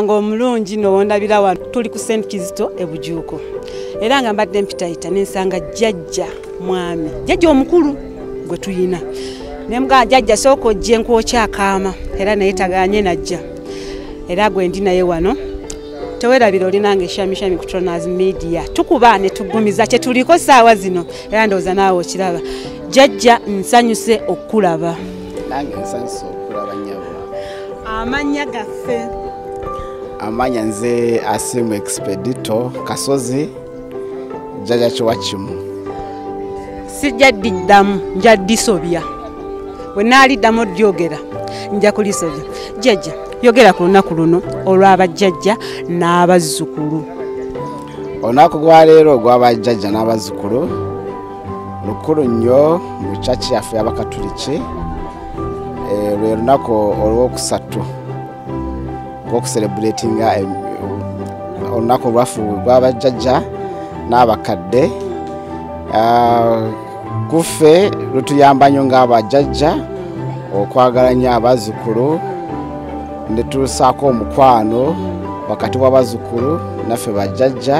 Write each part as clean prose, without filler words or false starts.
Ngo mulungi no wondabira wa tuli ku St Kizito e Bujuuko era nga mbadde mpitayita nensanga jjajja mwami jjajja omukulu gwe tuyina nemuga jjajja soko jje nkwocha akaama era naye tagaanye najja era gwe ndi naye wano tewerabira olinanga eshamishami ku Tronas Media tukuba ne tugumiza kye tuliko saawa zino era ndoza naawe okiraba jjajja nsanyuse okulaba nange nsanyuse okulaba nyabo amanya gaffe amanya nze Asimu Expedito Kasozi jjajja Kiwakimu sijjaddidamu njaddisobya bwe naali ddamu odyogera nja kulisobya jjajja yogera ku lunaku luno olw'abajjajja n'abazzukulu olunaku gwa leero ogw'abajjajja n'abazzukulu lukulu nnyo mu kyaki yaffe y'Abakatuliki lwe lunaku olw'okusatu okucelebratinga olunaku lwaffe gw'abajjajja n'abakadde kuffe lutuyamba nnyo ng'abajjajja okwagalanya abazzukulu ne tusaako omukwano wakati w'abazzukulu naffe bajjajja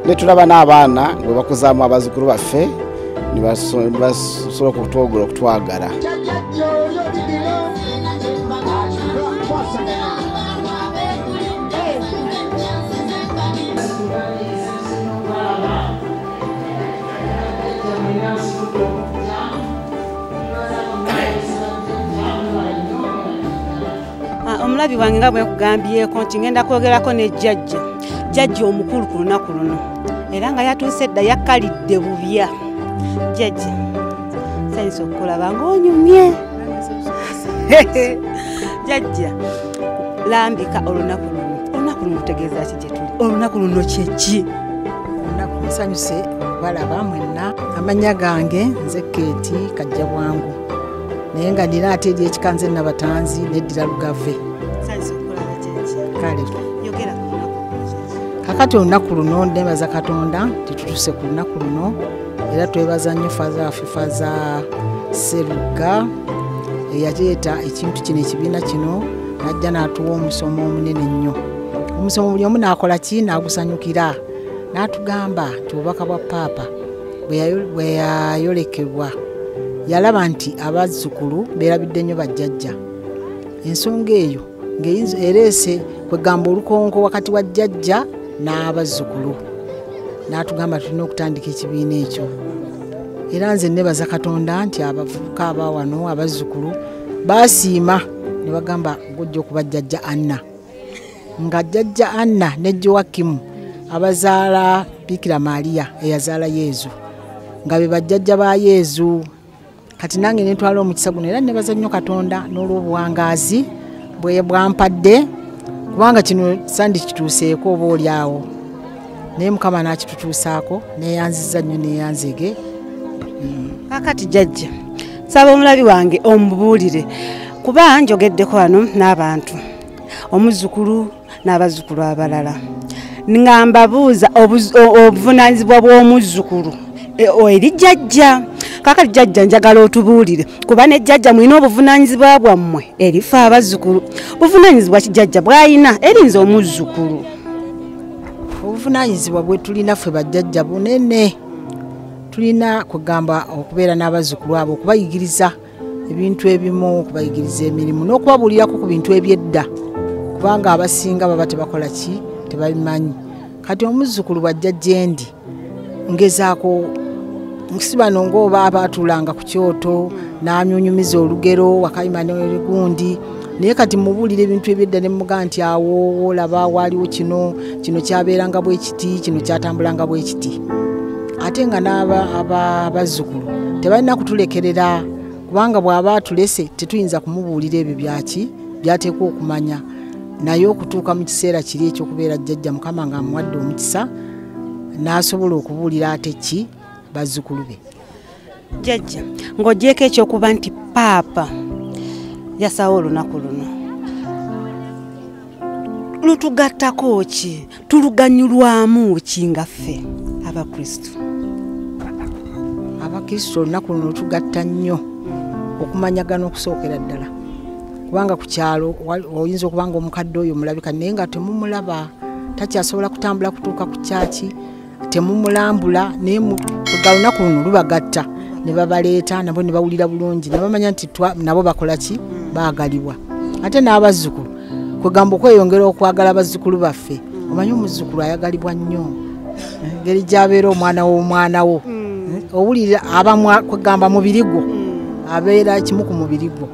ne tulaba n'abaana bwe bakuzaamu abazzukulu baffe ne basobola okutwogera okutwagala. Omulabi wange nga bwe kugambyeko nti ngenda kwogerako ne jjajja omukulu ku lunaku luno era nga yatuuse edda yakkalidde bubya jjajja sanyusa okukulaba ng'onyumye jjajja lambika olunaku luno lutegeeza ki gye tuli olunaku luno kyeki olunaku nsanyuse okubalaba mwenna amanya gange nze Keeti Kajja Bwangu naye nga nina ate eri ekikanze Nabatanzi neddira Lugave kale kakati olunaku luno nebaza Katonda titutuuse ku lunaku luno era twebaza nnyo Faza Seruga eyateeta ekintu kino ekibiina kino najja n'atuwa omusomo omunene nnyo omusomo buli omu n'akola ki n'agusanyukira n'atugamba nti obubaka bwa Paapa bwe yayolekebwa yalaba nti abazzukulu beerabidde nnyo bajjajja ensonga eyo ng'ereese kwegamba olukonko wakati wa jjajja n'abazzukulu n'atugamba tulina okutandika ekibiina ekyo era nze nebaza Katonda nti abavubuka abawano abazzukulu baasiima ne bagamba gojja okuba jjajja Anna nga jjajja Anna ne Joakimu abazaala Bikira Maria eyazaala Yezu nga be bajjajja ba Yezu kati nange netwala omukisa guno era nebaza nnyo Katonda n'olw'obuwangaazi bwe bwampadde kubanga kino sandi kituuseeko oba oli awo naye Mukama n'akitutuusaako neyanziza nnyo neyanzege kakati jjajja saba omulabi wange omubuulire kuba njogeddeko wano n'abantu omuzzukulu n'abazzukulu abalala nga mbabuuza obuvunaanyizibwa bw'omuzzukulu eri jjajja kakati jjajja njagala otubuulire kuba ne jjajja mulina obuvunaanyizibwa bwammwe erifa abazzukulu buvunaanyizibwa ki jjajja bw'ayina erinze omuzzukulu obuvunaanyizibwa bwe tulina ffe bajjajja bunene tulina kugamba okubeera n'abazzukulu abo okubayigiriza ebintu ebimu okubayigiriza emirimu n'okubabuulirako ku bintu ebyedda kubanga abasinga baba tebakola ki tebabimanyi kati omuzzukulu bw'ajja endi ngezaako musibano ng'oba abaatuulanga ku kyoto n'amyunyumiza olugero wakayima n'olugundi naye kati mubuulira ebintu ebyedda ne muga nti awo olaba waaliwo kino kyabeeranga bwe kiti kino kyatambulanga bwe kiti ate nga n'abazzukulu tebalina kutulekerera kubanga bw'aba atulese tetuyinza kumubuulira ebyo byaki byateekwa okumanya naye okutuuka mu kiseera kiri ekyokubeera jjajja Mukama nga amuwadde omukisa n'asobola okubuulira ate ki bazzukulu be jjajja ng'ogyeko ekyokuba nti Paapa yasawo olunaku luno lutugattako ki tuluganyulwamu ki nga ffe Abakristo olunaku luno lutugatta nnyo okumanyagana okusookera ddala kubanga ku kyalo oyinza okuba nga omukadde oyo mulabika naye nga temumulaba takyasobola kutambula kutuuka ku kyaki temumulambula naye ga lunaku luno lubagatta ne babaleeta nabo ne bawulira bulungi ne bamanya nti nabo bakola ki baagalibwa ate n'abazzukulu kwegamba okweyongera okwagala abazzukulu baffe omanyi omuzzukulu ayagalibwa nnyo engeri gy'abeera omwana w'omwana wo owulira kwegamba mubiri gwo abeera kimu ku mubiri gwo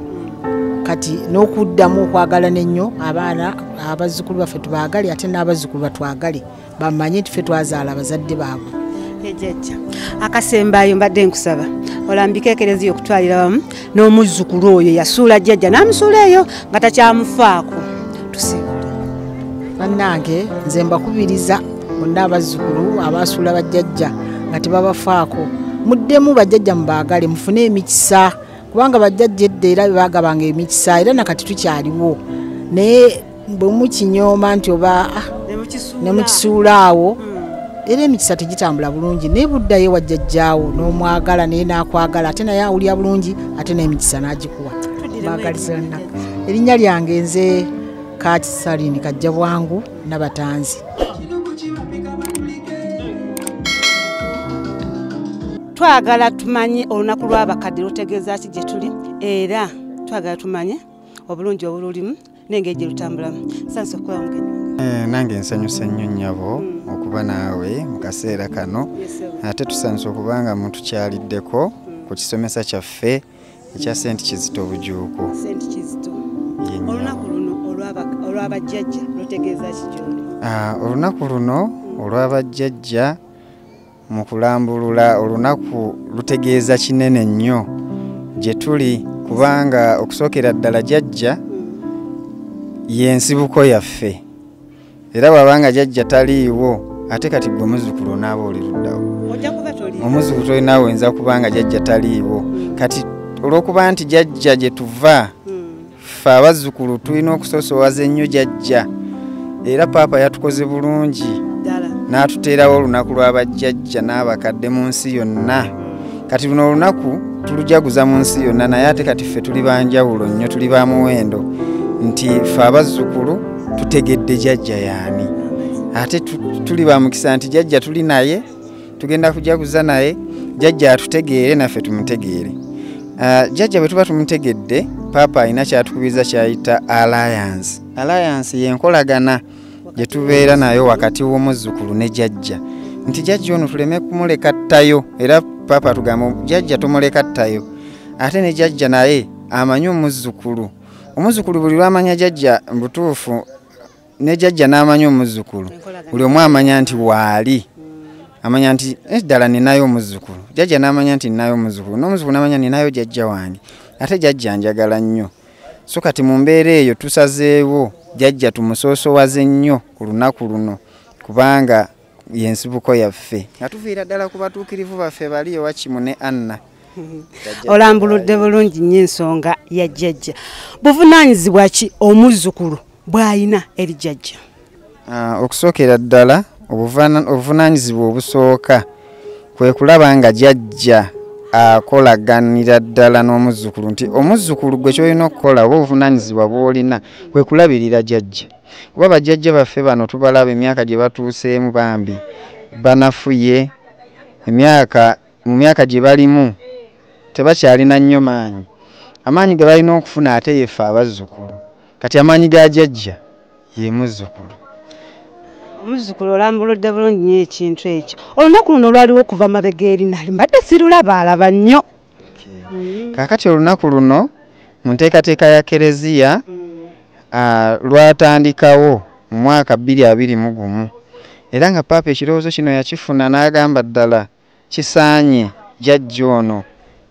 kati n'okuddamu okwagalana ennyo abaana abazzukulu baffe tubaagale ate n'abazzukulu batwagale bamanye nti ffe twazaala abazadde baabwe. Ejjajja akasembayo mbadde nkusaba olambika ekereziya okutwalira wamu n'omuzzukulu oyo yasuula jjajja n'amusuula eyo nga takyamufaako tusiibule. Bannange nze mbakubiriza bonna abazzukulu abasuula bajjajja nga tebabafaako muddemu bajjajja mubaagale mufune emikisa kubanga bajjajja edda era bebaagabanga emikisa era nakati tukyaliwo naye bwe mukinyooma nti oba ne mukisuula awo era emikisa tegitambula bulungi naye buddayo wajjajjaawo n'omwagala naye n'akwagala ate naye awulya bulungi ate n'emikisa n'agikuwa. Baagaliza erinnya lyange nze Kakisalini Kajja Bwangu Nabatanzi. Twagala tumanye olunaku lw'abakadde lutegeeza ki gye tuli era twagala tumanye obulungi obululimu n'engeri gye lutambulamu. Sanso okuba mugenyi nange nsanyuse nnyo nnyabo okuba naawe mu kaseera kano ate tusanyuse okuba nga mutukyaliddeko ku kisomesa kyaffe ekya St. Kizito Bujuuko. St. Kizito olunaku luno olw'abajjajja lutegeeza ki gy'oli? Olunaku luno olw'abajjajja mu kulambulula olunaku lutegeeza kinene nnyo gye tuli kubanga okusookera ddala jjajja y'ensibuko yaffe era bw'abanga jjajja taliiwo ate kati gwe muzzukulu naaba oli luddawo omuzzukulu tolinaawo oyinza kubanga jjajja taliiwo kati olw'okuba nti jjajja gye tuva ffe abazzukulu tulina okusoosowaza ennyo jjajja era paapa yatukoze bulungi n'atuteerawo olunaku lw'abajjajja n'abakadde mu nsi yonna kati luno olunaku tulujaguza mu nsi yonna naye ate kati ffe tuli banjawulo nnyo tuli ba muwendo nti ffe abazzukulu tutegedde jjajja yaani ate tuli ba mukisa nti jjajja tuli naye tugenda kujaguza naye jjajja atutegeere naffe tumutegeere. Jjajja bwe tuba tumutegedde paapa alina kyatukubiriza kyayita alliance y'enkolagana gye tubeera nayo wakati w'omuzzukulu ne jjajja nti jjajja ono tuleme kumuleka ttayo era paapa tugamba jjajja tomuleka ttayo ate ne jjajja naye amanyi omuzzukulu buli lwamanya jjajja mbutuufu ne jjajja n'amanya omuzzukulu buli omu amanya nti waali amanya nti ddala ninayo omuzzukulu jjajja n'amanya nti ninayo omuzzukulu n'omuzzukulu n'amanya ninayo jjajja wange ate jjajja njagala nnyo so kati mu mbeera eyo tusazeewo jjajja tumusoosowaze nnyo ku lunaku luno kubanga y'ensibuko yaffe nga tuviira ddala ku batuukirivu baffe bali ewakimu ne Anna. Olambuludde bulungi nnyo ensonga ya jjajja. Buvunaanyizibwa ki omuzzukulu bw'alina eri jjajja? Okusookera ddala obuvunaanyizibwa obusooka kwe kulaba nga jjajja akolaganira ddala n'omuzzukulu nti omuzzukulu gwe kyolina okukola oba obuvunaanyizibwa bw'olina kwe kulabirira jjajja kuba bajjajja baffe bano tubalaba emyaka gye batuuseemu bambi banafuye mu myaka gye balimu tebakyalina nnyo amaanyi ge balina okufuna ate yeffe abazzukulu kati amaanyi ga jjajja ye muzzukulu. Omuzzukulu olambuludde bulungi nnyo ekintu ekyo olunaku luno olwaliwo okuva mabega eri nali mbadde sirulaba nnyo. Kaakati olunaku luno mu nteekateeka ya kereziya lwatandikawo mu mwaka 2021 era nga paapa ekirowoozo kino yakifuna n'agamba ddala kisaanye jjajja ono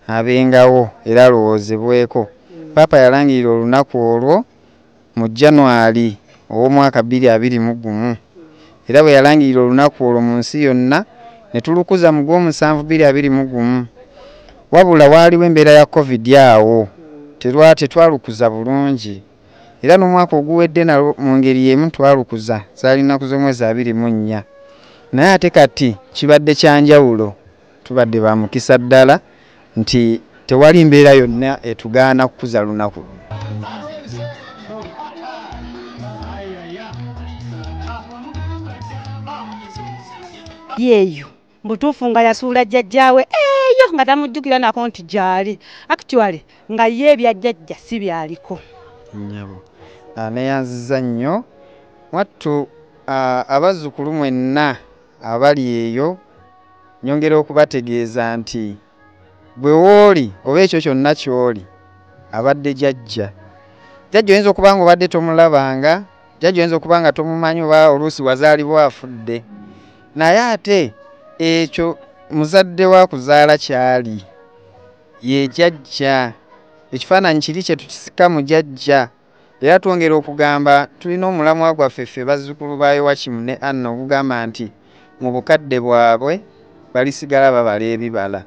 abengawo era alowoozebweko. Paapa yalangirira olunaku olwo mu January ow'omwaka 2021 era bwe yalangirira olunaku olwo mu nsi yonna ne tulukuza mu Gw'omusanvu 2021 wabula waaliwo embeera ya COVID awo tetwalukuza bulungi era n'omwaka oguwedde nalwo mu ngeri y'emu twalukuza zaali nnaku z'omwezi 24 naye ate kati kibadde kyanjawulo tubadde ba mukisa ddala nti tewali mbeera yonna etugaana kukuza lunaku. yeeyo mbutuufu nga yasuula jjajjaawe eyo nga tamujjukira nako nti gyali actually nga ye ebya jjajja si byaliko. Nnyabo neyanziza nnyo mwattu abazzukulu mwenna abali eyo nyongera okubategeeza nti bwe wooli oba ekyo kyonna ky'oli abadde jjajja. Jjajja oyinza okuba nga obadde tomulabanga, jjajja oyinza okuba nga tomumanyi oba oluusi wazaalibwa afudde, naye ate ekyo muzadde wa kuzaala kyali ye jjajja. Ekifaananyi kiri kye tukisika mu jjajja. Era twongera okugamba tulina omulamwa gwaffe ffe bazzukulu ba Yowakimu ne Anna okugamba nti mu bukadde bwabwe balisigala babala ebibala.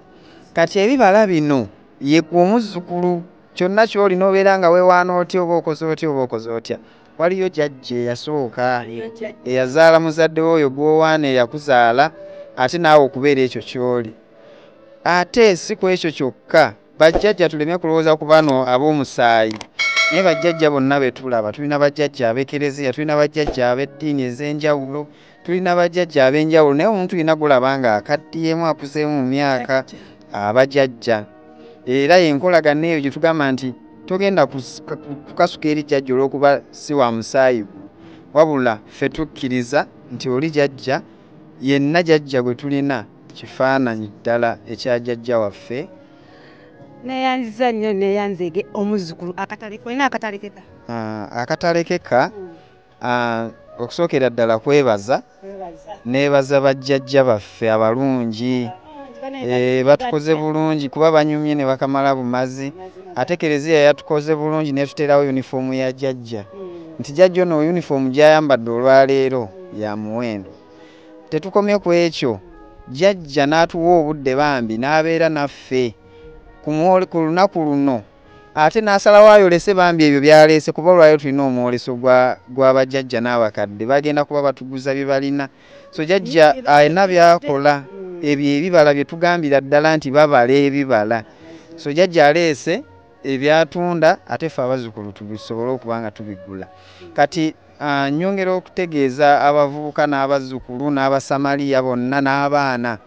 Kati ebibala bino ye gwe omuzzukulu kyonna ky'olina obeera nga weewaana otya oba okoze otya oba okoze otya. Waliyo jjajja eyasooka eyazaala muzadde oyo gw'owaana eyakuzaala ate naawe okubeera ekyo ky'oli. Ate si ku ekyo kyokka bajjajja tuleme kulowooza ku bano ab'omusaayi, naye bajjajja bonna be tulaba. Tulina bajjajja ab'ekereziya, tulina bajjajja ab'eddiini ez'enjawulo, tulina bajjajja ab'enjawulo, naye omuntu yina gulaba nga akaddiyemu akuzeemu mu myaka abajjajja. Era yenkolagana eyo gye tugamba nti togenda kukasuka eri jjajja olw'okuba si wa musaayi, wabula ffe tukkiriza nti oli jjajja yenna. Jjajja gwe tulina kifaananyi ddala ekya jjajja waffe. Neyanziza nnyo neyanzege omuzzukulu olina akatalekeka. Akatalekeka okusookera ddala kwebaza, neebaza bajjajja baffe abalungi. Batukoze bulungi kuba banyumye ne bakamala bumazi. Ate Kereziya yatukoze bulungi netuterawo yunifoomu ya jjajja. Nti jjajja ono yunifoomu gy'ayambadde olwaleero ya muwendo. Tetukomye ku ekyo, jjajja n'atuwa obudde bambi n'abeera naffe ku lunaku luno. Ate n'asalawo ayolese bambi ebyo byaleese, kuba olwaleero tulina omwoleso gw'abajjajja n'abakadde bagenda kuba batuguza bye balina. So jjajja alina byakola, ebyo ebibala bye tugambira ddala nti babala ebibala. So jjajja aleese ebyatunda ate ffe abazzukulu tubisobole okuba nga tubigula. Kati nyongera okutegeeza abavubuka n'abazzukulu n'abasamaliya bonna n'abaana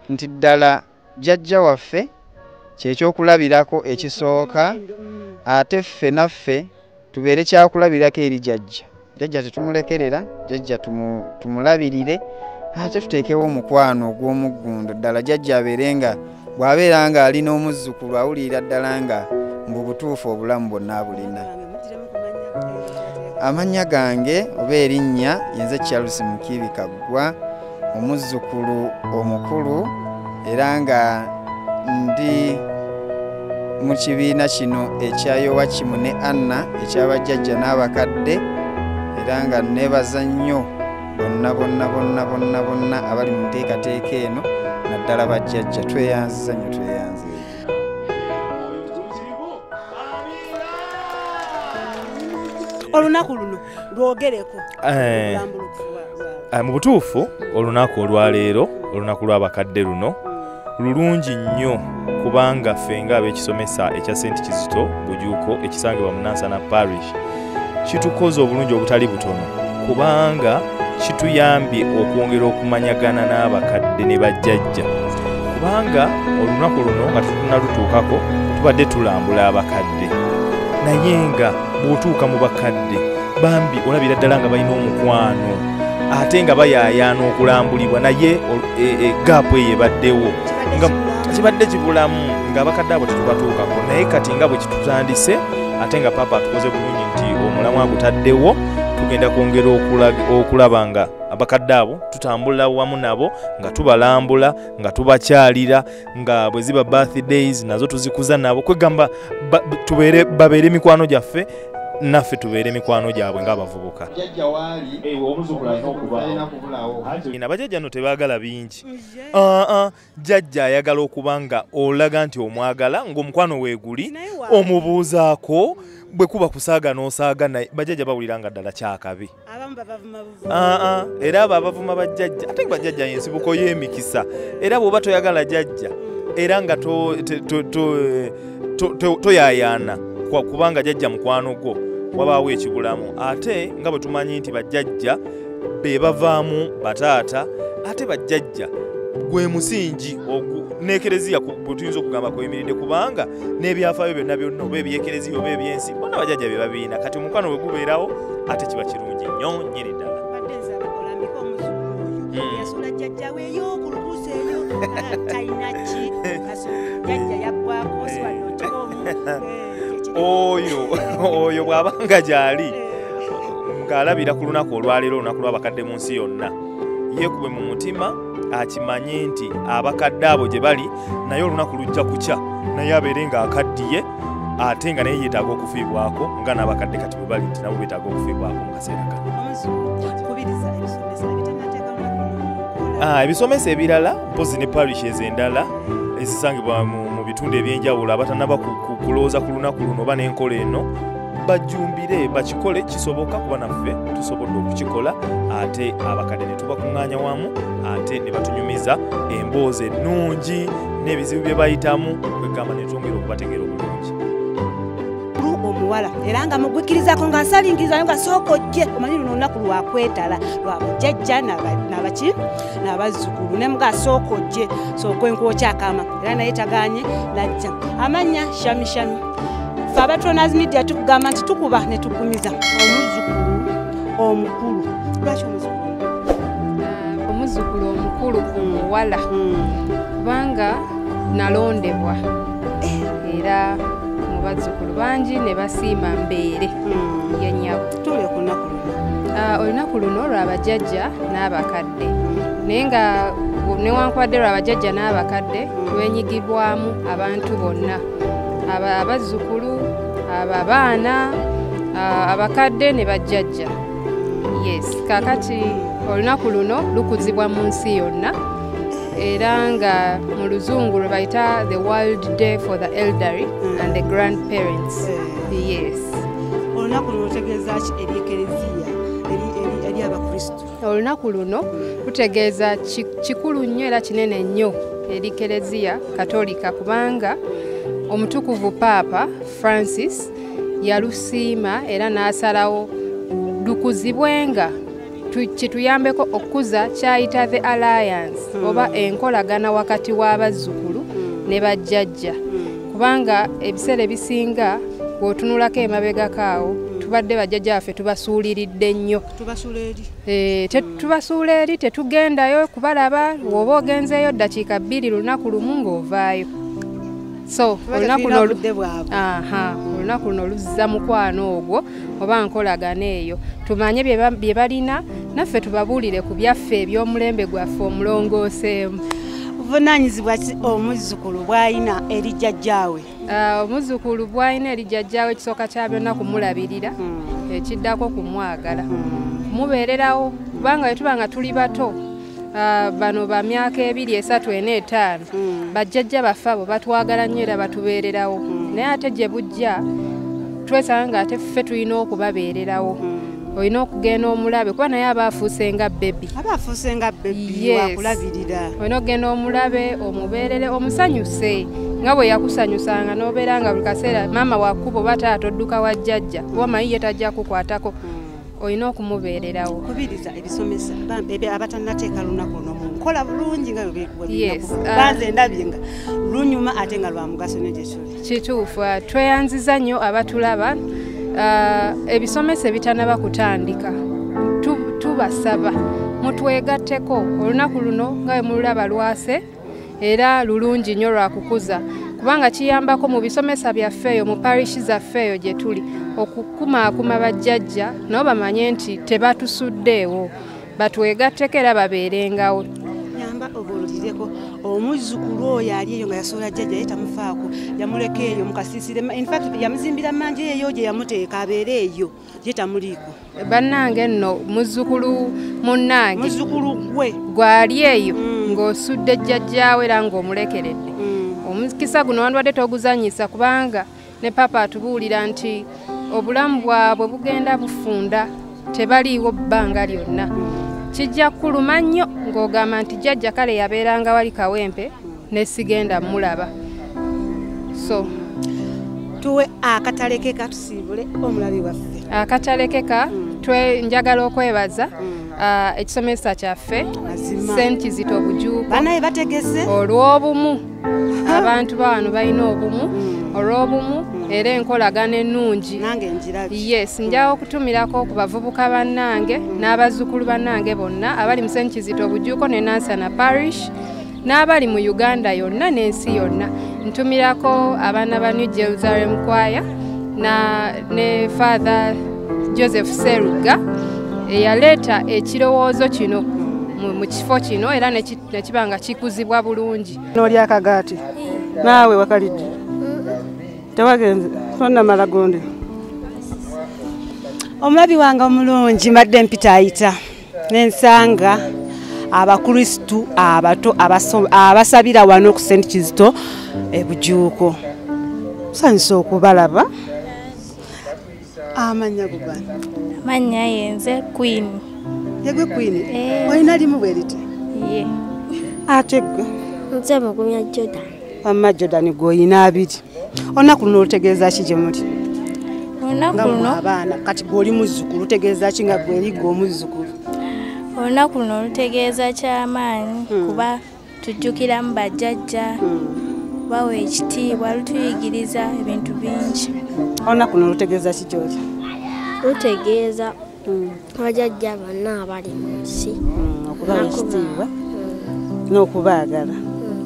nti ddala jjajja waffe kyekyokulabirako ekisooka, ate ffe naffe tubeere kyakulabirako eri jjajja. Jjajja tetumulekerera, jjajja tumulabirire, ate tuteekewo omukwano ogw'omuggundo. Ddala jjajja abeere nga bw'abeera nga alina omuzzukulu awulira ddala nga mu butuufu obulamu bwonna bulina. Amannya gange oba erinnya yenze Charles Mukiibi Kaggwa, omuzzukulu omukulu era nga ndi mu kibiina kino ekya Yowakimu ne Anna eky'abajjajja n'abakadde, era nga neebaza nnyo bonna abali mu nteekateeka eno, naddala bajjajja. Tweyanziza nnyo, tweyanziza. Olunaku luno lwogereko mu butuufu olunaku olwaleero, olunaku lw'abakadde luno lulungi nnyo kubanga ffe ng'ab'ekisomesa ekya St. Kizito Bujuuko ekisangibwa mu Nansana Parish kitukoze obulungi obutali butono, kubanga kituyambye okwongera okumanyagana n'abakadde ne bajjajja, kubanga olunaku luno nga tunalutuukako tubadde tulambula abakadde, naye nga bw'otuuka mu bakadde bambi olabira ddala nga balina omukwano ate nga bayaayaana okulambulibwa, naye gaapu eyo ebaddewo nga kibadde kibulamu ng'abakadde abo tetubatuukako, naye kati nga bwe kitutandise ate nga papa atukoze bulungi nti omulamwa agutaddewo, tugenda kwongera okulaba nga abakadde abo tutambula wamu nabo nga tubalambula, nga tubakyalira, nga bwe ziba birthdays nazo tuzikuza nabo, kwegamba babeere mikwano gyaffe naffe tubeere mikwano gyabwe ng'abavubuka. Abajjajja no tebaagala bingi. Jjajja ayagala okuba nga olaga nti omwagala ng'omukwano weeguli, omubuuzaako, bwe kuba kusaaga n'osaaga naye. Bajjajja bawulira nga ddala kyakabi. Era abo abavuma bajjajja ate bajjajja y'ensibuko y'emikisa. Era bw'oba toyagala jjajja era nga toyayaana kubanga jjajja mukwano gwo wabaawo ekibulamu ate nga bwe tumanyi nti bajjajja be bavaamu bataata ate bajjajja gwe musingi n'ekereziya bwe tuyinza okugamba kweyimiridde kubanga n'ebyafaayo byonna byonna oba ebyekereziya oba ebyensi bonna bajjajja be babiina kati omukwano bwe gubeerawo ate kiba kirungi nnyo nnyini ddala. yasula jjajjawe ey'okulukusa eyo talinaki jjajja yaggwako oyo bw'abanga gy'ali ng'alabira ku lunaku olwaleero olunaku lw'abakadde mu nsi yonna yeekube mu mutima akimanye nti abakadde abo gye bali naye olunaku lujja kukya naye abeere ng'akaddiye ate nga naye yeetaaga okufiibwako nga n'abakadde kati bwe bali nti nabo beetaaga okufiibwako mu kaseera kano. Ebisomesa ebirala mpozi ne parishes endala ezisangibwa mu bitundu ebyenjawulo abatannaba kulowooza ku lunaku luno oba n'enkola eno bajumbire bakikole kisoboka kuba naffe tusobodde okukikola ate abakadde ne tubakuŋŋaanya wamu ate ne batunyumiza emboozi ennungi n'ebizibu bye bayitamu kwegamba ne twongera okubategeera obulungi. Omuwala era nga mugwikirizaako nga nsalingirizayo nga sooka ojje omanyi luno olunaku lwakwetala lwa bajjajja n'abaki n'abazzukulu ne muga sooka ojje sooka enkwokyakamma era naye tagaanye najja. Amannya Shamishami ffe Abatronas Media tukugamba nti tukuba ne tugumiza omuzzukulu omukulu. Lwaki omuzzukulu? Omuzzukulu omukulu ku muwala kubanga nalondebwa era bazzukulu bangi ne basiima mbeere yennyabo. Tule ku lunaku luno. Olunaku luno lwa bajjajja n'abakadde naye nga newankubadde lwa bajjajja n'abakadde lwenyigibwamu abantu bonna abazzukulu abaana abakadde ne bajjajja. Yes, kakati olunaku luno lukuzibwa mu nsi yonna era nga mu luzungu lwe bayita the World Day for the Elderly and the Grandparents. Yes. Olunaku luno lutegeeza ki eri ekereziya eri abakristu? Olunaku luno lutegeeza kikulu nnyo era kinene nnyo eri kereziya katolika kubanga omutukuvu Paapa Francis yalusiima era n'asalawo lukuzibwenga kituyambeko okukuza kyayita the alliance oba enkolagana wakati w'abazzukulu ne bajjajja kubanga ebiseera ebisinga bw'otunulako emabegakaawo tubadde bajjajja baffe tubasuuliridde nnyo. Tubasuula eri tetugendayo kubalaba woba ogenzeeyo ddakiika 2 lunaku lumu ng'ovaayo. So olunaku luno luzza mukwano ogwo oba nkolagana eyo tumanye bye balina naffe tubabuulire ku byaffe eby'omulembe gwaffe omulongooseemu. Buvunaanyizibwa ki omuzzukulu bw'alina eri jjajjaawe? Omuzzukulu bw'alina eri jjajjaawe ekisooka kya byonna kumulabirira ekiddako kumwagala kumubeererawo kubanga bwe tuba nga tuli bato bano ba myaka 2, 3, 4, 5 bajjajja baffe abo batwagala nnyo era batubeererawo naye ate gye bujja twesanga nga ate ffe tulina okubabeererawo. Olina okugenda omulabe kuba naye aba afuuse nga bebi. Wakulabirira. Olina okugenda omulabe omubeerere omusanyuse nga bwe yakusanyusanga n'obeera nga buli kaseera maama wakuba oba taata odduka wa jjajja oba mayi ye tajja kukwatako. Olina okumubeererawo. Kubiriza ebisomesa abatannateeka lunaku luno mukola bulungi nga banze ndabye nga lunyuma ate nga lwa mugaso nnyo gye tuli. Kituufu tweyanziza nnyo abatulaba ebisomesa ebitannaba kutandika tubasaba mutwegatteko olunaku luno nga bwe mululaba lwase era lulungi nnyo lwakukuza kubanga kiyambako mu bisomesa byaffe eyo mu parishi zaffe eyo gye tuli okukumaakuma bajjajja nabo bamanye nti tebatusuddeewo batwegatteko era babeerengawo. Nyamba obuulireko omuzzukulu oyo ali eyo nga yasoola jjajja ye tamufaako yamuleka eyo mukasiisire infact yamuzimbira manje eyo gye yamuteeka abeere eyo ye tamuliiko. Bannange nno muzzukulu munnange muzzukulu gwe gwali eyo ng'osudde jjajjaawe era ng'omulekeredde. Omukisa guno wandwadde toguzanyisa kubanga ne papa atubuulira nti obulamu bwabwe bugenda bufunda tebaliiwo bbanga lyonna. Kijja kuluma nnyo ng'ogamba nti jjajja kale yabeeranga wali kawempe ne sigenda mulaba. So tuwe akataleke katusiibule omulabi waffe. Akatalekeka njagala okwebaza ekisomesa kyaffe St. Kizito Bujuuko banaye bategese olw'obumu. Abantu bano balina obumu olw'obumu era enkolagana ennungi. nange njirabye. Yes, njawo okutumirako ku bavubuka bannange n'abazzukulu bannange bonna abali mu St. Kizito Bujuuko ne Nansana Parish n'abali mu Uganda yonna n'ensi yonna. Ntumirako abaana ba New Jerusalem Choir ne Father Joseph Seruga eyaleeta ekirowoozo kino mu kifo kino era ne kibanga kikuzibwa bulungi. N'oli akagaati naawe wakalidde tewagenze tonna malagonde. Omulabi wange omulungi mbadde mpita ayita n'ensanga abakristu abato abasabira wano ku St. Kizito Bujuuko. Nsanyusa okubalaba. Amanya gubani? Amanya yenze Queen. Yegwe Queen? Olina limu bwe liti? Ye. Ate gwe? Nze Mugumya Jordan. Wamma Jordan gw'olina abiri. Olunaku luno olutegeeza ki gye muli? Olunaku luno abaana kati gw'oli muzzukulu lutegeeza ki nga gwe eri gwe omuzzukulu? Olunaku luno lutegeeza ky'amaanyi kuba tujjukiramu bajjajja bawa ekitiibwa lutuyigiriza ebintu bingi. Olunaku luno lutegeeza ki gy'oli? Lutegeeza bajjajja bonna abali mu nsi okubawa ekitiibwa n'okubaagala.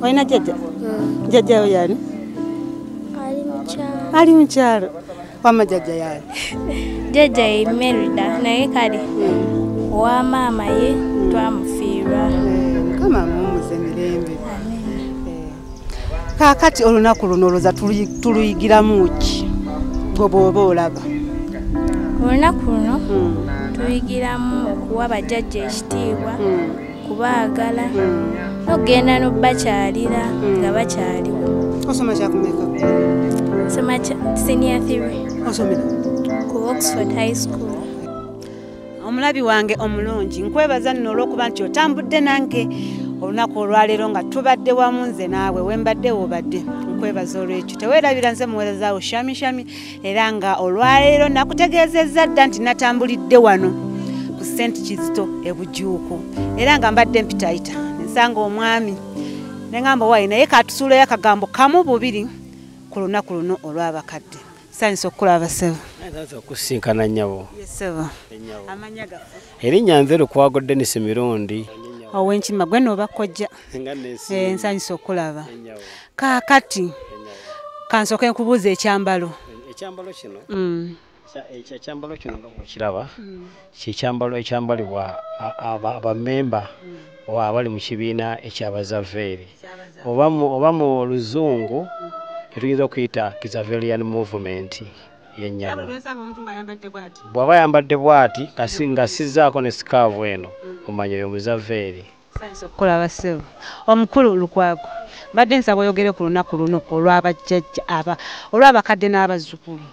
Olina jjajja? Jjajjayo y'ani? Ali mu kyalo. Wamma jjajja y'ani? Jjajja ye Merida naye kale owa maama ye twamufiirwa. Mukama mumuze mirembe. Kaakati olunaku luno olwoza tuluyigiramu ki gwe bw'oba olaba? Olunaku luno tuyigiramu okuwa bajjajja ekitiibwa kubaagala n'okugenda n'obakyalira nga bakyaliwo. Osoma kyakumeka? Soma senior 3. Osomera? Ku Oxford High School. Omulabi wange omulungi nkwebaza nno olw'okuba nti otambudde nange olunaku olwaleero nga tubadde wamu nze naawe wembadde wobadde. Nkwebaza olw'ekyo teweerabira nze muweerezaawo shami era nga olwaleero nakutegeezezza dda nti natambulidde wano ku St. Kizito Bujuuko era nga mbadde mpitayita nsanga omwami neŋŋamba wayi naye katusuulayo akagambo kamu bubiri ku lunaku luno olw'abakadde. Nsanyusa okukulaba ssebo. Okusinkana nnyabo. Ssebo. Amanya gaffe? Erinnya nze Lukwago Dennis Mirundi. Ow'enkima gwe n'oba kkojja. Nsanyusa okukulaba. Kaakati kansooke nkubuuza ekyambalo. Ekyambalo kino? Ekyambalo kino nga bw'okiraba ky'ekyambalo ekyambalibwa abamemba abali mu kibiina eky'Abazaveri oba mu Luzungu etuyinza okuyita Kizaverian Movement y'ennyama. Bw'aba yambadde bw'ati nga sizzaako ne sikaavu eno omanya oyo Muzaveri. Okukulaba ssebo. Omukulu Lukwago mbadde nsaba oyogere ku lunaku luno olw'abajjajja olw'abakadde n'abazzukulu.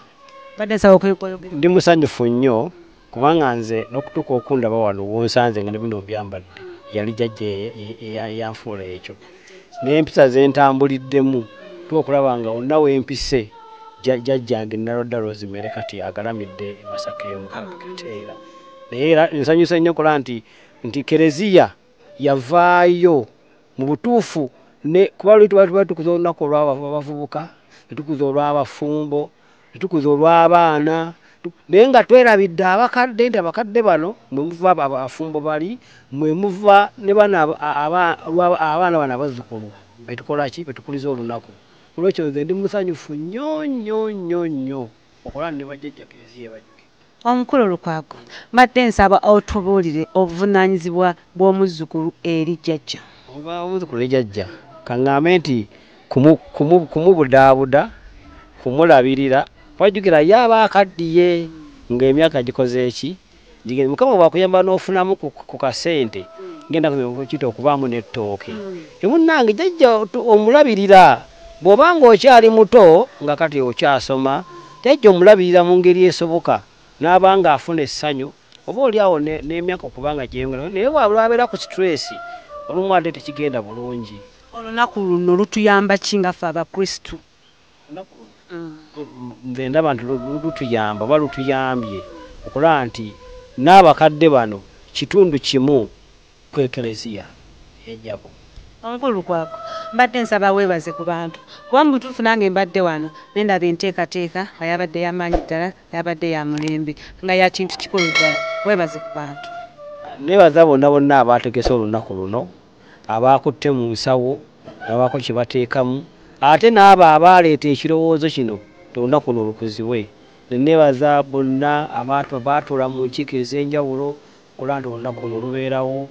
Mbadde nsaba oyogere. Ndi musanyufu nnyo kubanga nze n'okutuuka okundaba wano wonsanze nga ne bino byambadde yali jjajja eyanfuula ekyo. N'empisa ze ntambuliddemu okulaba nga onna wempise jjajjange Nalodda Rosemary kati agalamidde Masaka Kateera. Naye era nsanyusa nnyo kola nti Kereziya yavaayo mu butuufu kuba lwe tuba tukuza olunaku olw'abavubuka, netukuza olw'abafumbo, netukuza olw'abaana, naye nga twerabidde abakadde nti abakadde bano mwe muva abafumbo bali, mwe muva ne abaana bano abazzukulu betukola ki betukuliza olunaku. Olwekyo nze ndi musanyufu nnyo okulaba ne bajjajja Kereziya bajjuke. Omukulu Lukwago mbadde nsaba otubuulire obuvunaanyizibwa bw'omuzzukulu eri jjajja. Omuzzukulu eri jjajja kaŋŋambe nti kumubudaabuda, kumulabirira, wajjukira ye aba akaddiye ng'emyaka gikoze eki gigenda Mukama bw'akuyamba n'ofunamu ku kasente ngenda kuyita okubaamu n'ettooke. Munnange jjajja omulabirira bw'oba ng'okyali muto nga kati okyasoma jjajja omulabirira mu ngeri esoboka n'aba ng'afuna essanyu oba oli awo n'emyaka okubanga gyeyongera naye bw'abeera ku stress olumu ate tekigenda bulungi. olunaku luno lutuyamba kinga ffe abakristu? Nze ndaba nti lutuyamba oba lutuyambye okulaba nti n'abakadde bano kitundu kimu ku eklesiya ejjako. Omukulu kwako mbadde nsaba weebaze ku bantu kuba mu butuufu nange mbadde wano nendaba enteekateeka nga yabadde yamaanyi ddala yabadde ya mulembe nga ya kintu kikulu ddala. Weebaze ku bantu. Neebaza bonna abaategese olunaku luno, abaakutte mu nsawo, abaako kye bateekamu, ate n'abo abaaleeta ekirowoozo kino olunaku luno lukuzibwe. Neebaza bonna baatuula mu nkiiko ez'enjawulo okulaba nti olunaku luno lubeerawo.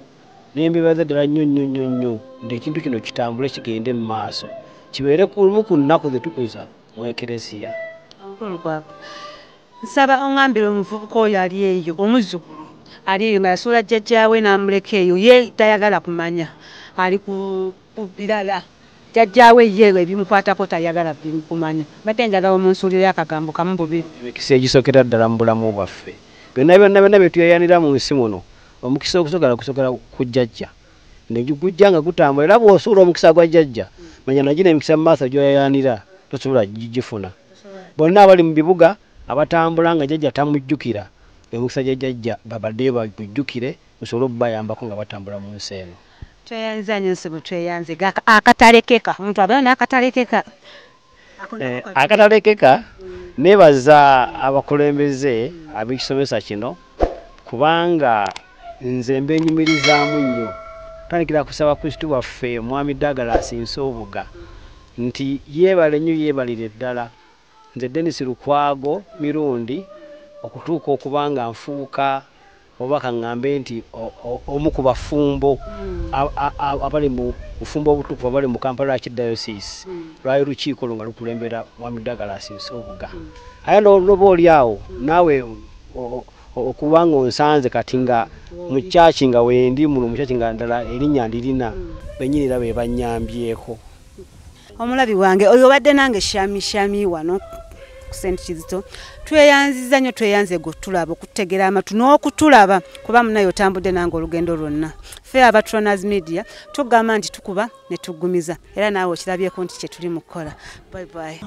Nembebaza ddala nnyo nti ekintu kino kitambule kigende mu maaso, kibeere kumu ku nnaku ze tukuza mu eklesiya. Nsaba oŋŋambire omuvubuka oyo ali eyo, omuzzukulu ali eyo nga yasuula jjajjaawe n'amuleka eyo, ye tayagala kumanya, ali ku birala. Jjajjaawe ye ebimukwatako tayagala kumanya. Mbadde njagala omunsuulira akagambo kamu bubiri. Emikisa egisookera ddala mu bulamu bwaffe, byonna bye tweyanira mu nsi muno, omukisa ogusokera ku jjajja ne gujja nga gutambula, era bw'osuula omukisa gwa jjajja manya nagina emikisa mu maaso gy'oyayanira tosobola gifuna. Bonna abali mu bibuga abatambula nga jjajja tamujjukira, emikisa gya jjajja babadde bagujjukire musobole okubayambako nga batambula mu nsi eno. Tweyanza nnyo nsebo, tweyanze. Akatalekeka, omuntu abeera n'akatalekeka. Akatalekeka, neebaza abakulembeze ab'ekisomesa kino kubanga nze mbenyumirizaamu nnyo. Tandikira kusaba Kristo waffe Mwami Douglas Nsubuga nti yeebale nnyo, yeebalire ddala. Nze Dennis Lukwago mirundi okutuuka okubanga nfuuka oba kaŋŋambe nti omu ku bafumbo abali mu bufumbo obutuufu abali mu Kampala Archdiocese, lwali lukiiko nga lukulembera Mwami Douglas Nsubuga. Aye n'oba oli awo naawe okubanga onsanze kati nga mu kyaki nga wendi muno mu kyaki nga ddala erinnya ndirina bennyini be bannyambyeko. Omulabi wange oyo obadde nange shami wano ku St. Kizito. Tweyanziza nnyo, tweyanze gotulaba okutegera amatu n'okutulaba kuba munayo otambudde nange olugendo lwonna. Ffe Patroners Media tugamba nti tukuba ne tuggumiza, era naawe okirabyeko nti kye tuli mu kukola. Bye bye.